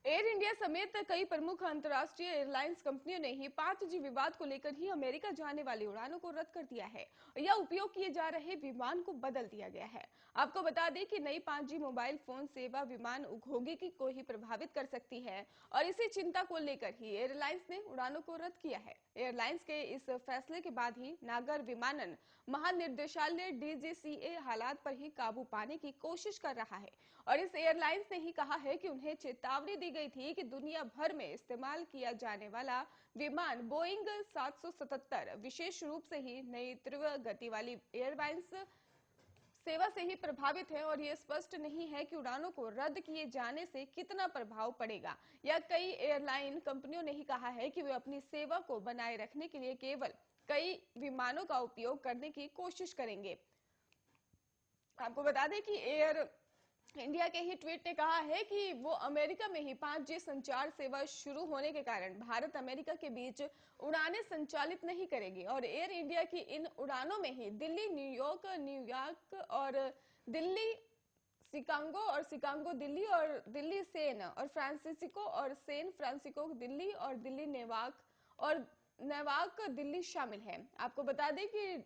Air India समेत कई प्रमुख अंतर्राष्ट्रीय एयरलाइंस कंपनियों ने ही 5G विवाद को लेकर ही अमेरिका जाने वाली उड़ानों को रद्द कर दिया है या उपयोग किए जा रहे विमान को बदल दिया गया है। आपको बता दें कि नई 5G मोबाइल फोन सेवा विमान उद्योगिकी को ही प्रभावित कर सकती है और इसी चिंता को लेकर ही एयरलाइंस ने उड़ानों को रद्द किया है। एयरलाइंस के इस फैसले के बाद ही नागर विमानन महानिदेशालय DGCA हालात पर ही काबू पाने की कोशिश कर रहा है और इस एयरलाइंस ने ही कहा है कि उन्हें चेतावनी दी गई थी कि दुनिया भर में इस्तेमाल किया जाने वाला विमान बोइंग 777 विशेष रूप से ही नई तीव्र गति वाली एयरलाइंस सेवा से ही प्रभावित है और ये स्पष्ट नहीं है कि उड़ानों को रद्द किए जाने से कितना प्रभाव पड़ेगा। या कई एयरलाइन कंपनियों ने ही कहा है कि वे अपनी सेवा को बनाए रखने के लिए केवल कई विमानों का उपयोग करने की कोशिश करेंगे। आपको बता दें कि एयर इंडिया के ही ट्वीट ने कहा है कि वो अमेरिका में ही 5G संचार सेवा शुरू होने के कारण भारत अमेरिका के बीच उड़ानें संचालित नहीं करेगी और एयर इंडिया की इन उड़ानों में ही दिल्ली न्यूयॉर्क और दिल्ली शिकागो दिल्ली और दिल्ली सेन और फ्रांसिस्को और सैन फ्रांसिस्को दिल्ली और दिल्ली नेवाक दिल्ली शामिल है। आपको बता दें कि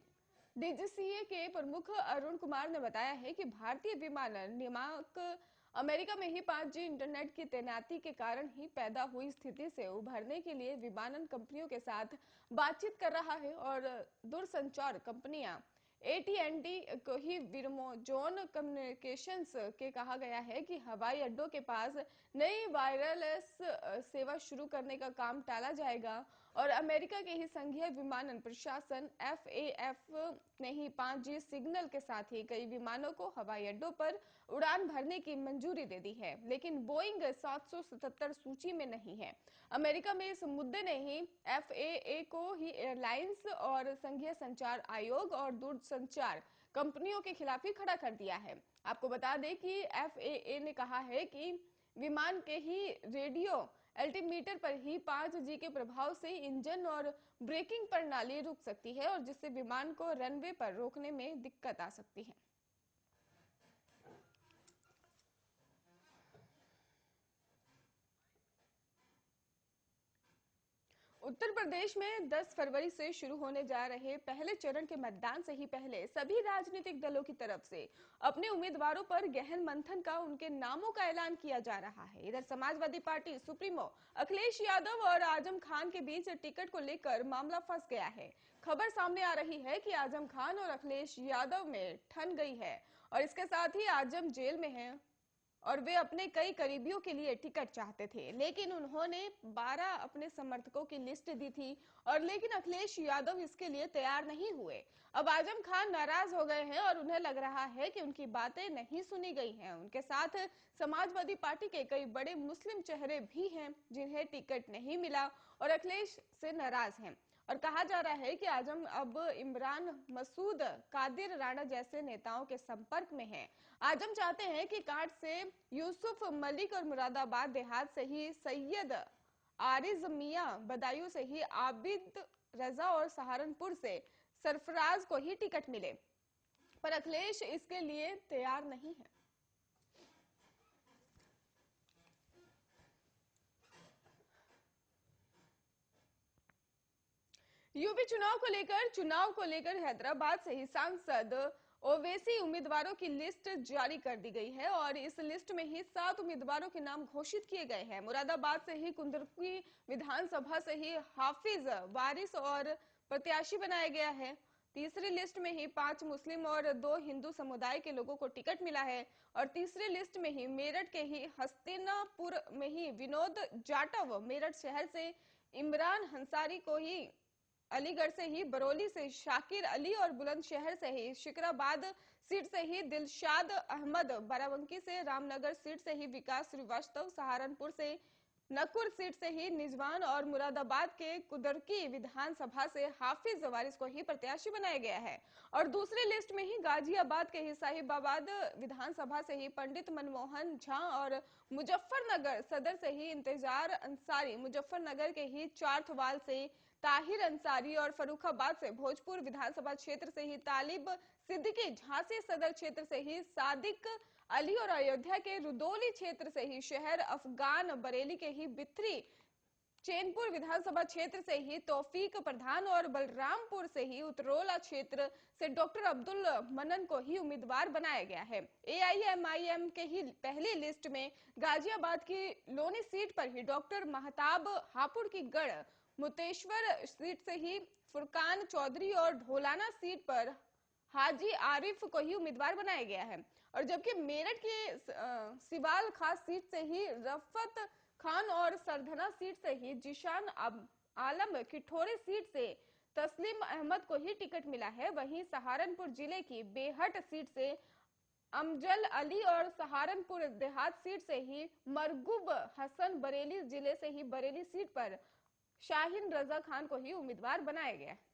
DGCA के प्रमुख अरुण कुमार ने बताया है कि भारतीय विमानन नियामक अमेरिका में ही 5G इंटरनेट की तैनाती के कारण ही पैदा हुई स्थिति से उभरने के लिए विमानन कंपनियों के साथ बातचीत कर रहा है और दूरसंचार कंपनियां AT&T को ही विर्मोजोन कम्युनिकेशंस के कहा गया है कि हवाई अड्डों के पास नई वायरलेस सेवा शुरू करने का काम टाला जाएगा और अमेरिका के ही संघीय विमानन प्रशासन FAF ने ही 5G सिग्नल के साथ ही कई विमानों को हवाई अड्डों पर उड़ान भरने की मंजूरी दे दी है, लेकिन बोइंग 777 सूची में नहीं है। अमेरिका में इस मुद्दे ने ही FAA को ही एयरलाइंस और संघीय संचार आयोग और दूरसंचार कंपनियों के खिलाफ ही खड़ा कर दिया है। आपको बता दें कि FAA ने कहा है कि विमान के ही रेडियो एल्टीमीटर पर ही 5G के प्रभाव से इंजन और ब्रेकिंग प्रणाली रुक सकती है और जिससे विमान को रनवे पर रोकने में दिक्कत आ सकती है। उत्तर प्रदेश में 10 फरवरी से शुरू होने जा रहे पहले चरण के मतदान से ही पहले सभी राजनीतिक दलों की तरफ से अपने उम्मीदवारों पर गहन मंथन का उनके नामों का ऐलान किया जा रहा है। इधर समाजवादी पार्टी सुप्रीमो अखिलेश यादव और आजम खान के बीच टिकट को लेकर मामला फंस गया है। खबर सामने आ रही है कि आजम खान और अखिलेश यादव में ठन गई है और इसके साथ ही आजम जेल में है और वे अपने कई करीबियों के लिए टिकट चाहते थे, लेकिन उन्होंने 12 अपने समर्थकों की लिस्ट दी थी और लेकिन अखिलेश यादव इसके लिए तैयार नहीं हुए। अब आजम खान नाराज हो गए हैं और उन्हें लग रहा है कि उनकी बातें नहीं सुनी गई हैं। उनके साथ समाजवादी पार्टी के कई बड़े मुस्लिम चेहरे भी हैं जिन्हें टिकट नहीं मिला और अखिलेश से नाराज हैं और कहा जा रहा है कि आजम अब इमरान मसूद कादिर राणा जैसे नेताओं के संपर्क में हैं। आजम चाहते हैं कि कांट से यूसुफ मलिक और मुरादाबाद देहात से ही सैयद आरिज मियां, बदायूं से ही आबिद रजा और सहारनपुर से सरफराज को ही टिकट मिले, पर अखिलेश इसके लिए तैयार नहीं है। यूपी चुनाव को लेकर हैदराबाद से ही सांसद ओवैसी उम्मीदवारों की लिस्ट जारी कर दी गई है और इस लिस्ट में ही 7 उम्मीदवारों के नाम घोषित किए गए हैं। मुरादाबाद से ही कुंदरकी विधानसभा से ही हाफिज वारिस और प्रत्याशी बनाया गया है। तीसरी लिस्ट में ही 5 मुस्लिम और 2 हिंदू समुदाय के लोगों को टिकट मिला है और तीसरी लिस्ट में ही मेरठ के ही हस्तिनापुर में ही विनोद जाटव, मेरठ शहर से इमरान अंसारी को ही, अलीगढ़ से ही बरौली से शाकिर अली और बुलंदशहर से ही शिकराबाद सीट से ही दिलशाद अहमद, बाराबंकी से रामनगर सीट से ही विकास श्रीवास्तव, सहारनपुर से नकुर सीट से ही निजवान और मुरादाबाद के कुदरकी विधानसभा से हाफिज वारिस को ही प्रत्याशी बनाया गया है और दूसरी लिस्ट में ही गाजियाबाद के ही साहिबाबाद विधानसभा से ही पंडित मनमोहन झा और मुजफ्फरनगर सदर से ही इंतजार अंसारी, मुजफ्फरनगर के ही चारथवाल से ताहिर अंसारी और फरुखाबाद से भोजपुर विधानसभा क्षेत्र से ही तालिब सिद्दीकी, झांसी सदर क्षेत्र से ही सादिक अली और अयोध्या के रुदौली क्षेत्र से ही शहर अफगान बरेली के ही बिथरी चैनपुर विधानसभा क्षेत्र से ही तौफीक प्रधान और बलरामपुर से ही उतरौला क्षेत्र से डॉक्टर अब्दुल मनन को ही उम्मीदवार बनाया गया है। एआईएमआईएम के ही पहली लिस्ट में गाजियाबाद की लोनी सीट पर ही डॉक्टर महताब हापुड़ की गढ़ मुतेश्वर सीट से ही फुरकान चौधरी और ढोलाना सीट पर हाजी आरिफ को ही उम्मीदवार बनाया गया है। और जबकि मेरठ की सिवाल खास सीट से ही रफत खान और सरधना सीट से ही जिशान आलम किठोरे सीट से तस्लीम अहमद को ही टिकट मिला है। वहीं सहारनपुर जिले की बेहट सीट से अमजल अली और सहारनपुर देहात सीट से ही मरगूब हसन, बरेली जिले से ही बरेली सीट पर शाहीन रजा खान को ही उम्मीदवार बनाया गया है।